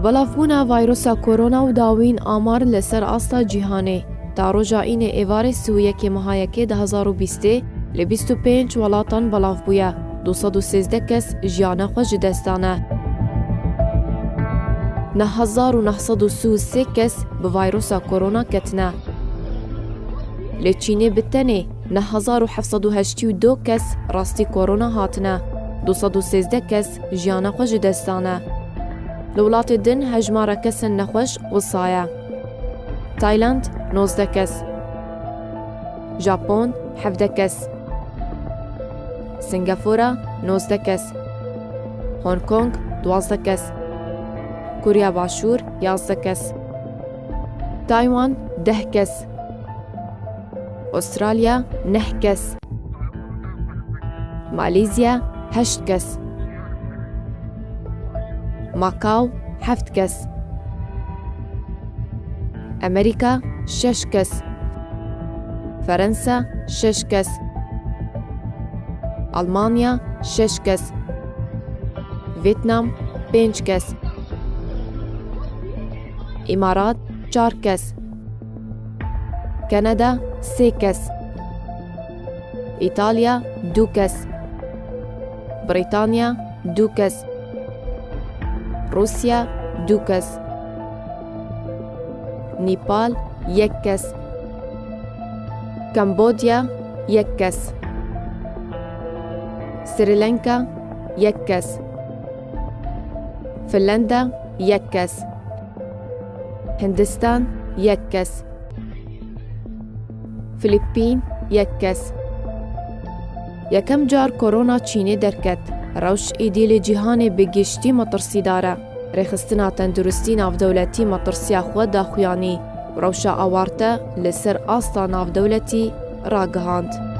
بلافبونا فيروسا كورونا و داوین آمار لسر آستا جیهانه. تا روژا این ایوار سویه که مهایکه 2020 ل 25 ولاتان بلاف بویا. 213 کس جیانه خوش دستانه. 9933 کس به ویروسا کرونا کتنه. لچینه بتنه 9782 کس راستی کرونا هاتنه. 213 کس جیانه خوش دستانه. لولات دن هجمار کس نخوش و سایه. تایلند 19 کس. ژاپن 17 کس. سنگاپورا 19 کس. هنگ کنگ 12 کس. کوریا باشور 11 کس. تایوان 10 کس. استرالیا 9 کس. ماليزيا 8 کس. ماکاو 7 کس. امریکا 6 کس. فرنسا 6 کس. آلمانیا 6 کس. ویتنام 5 کس. امارات 4 کس. کانادا 3 کس. ایتالیا 2 کس. بریتانیا 2 کس. روسیا 2 کس. نیپال 1 کس. کمبودیا 1 کس. سریلانکا 1 کس. فنلندا 1 کس. هندستان 1 کس. فیلیپین 1 کس. یکم جار کرونا چینی درکت. روش ایدیل جهان بگشتی مطرسی داره. رخصتنا تندرستی ناف دولتی مطرسی خود داخویانی. روشا آوارته لسر آستا ناف دولتی راگهاند.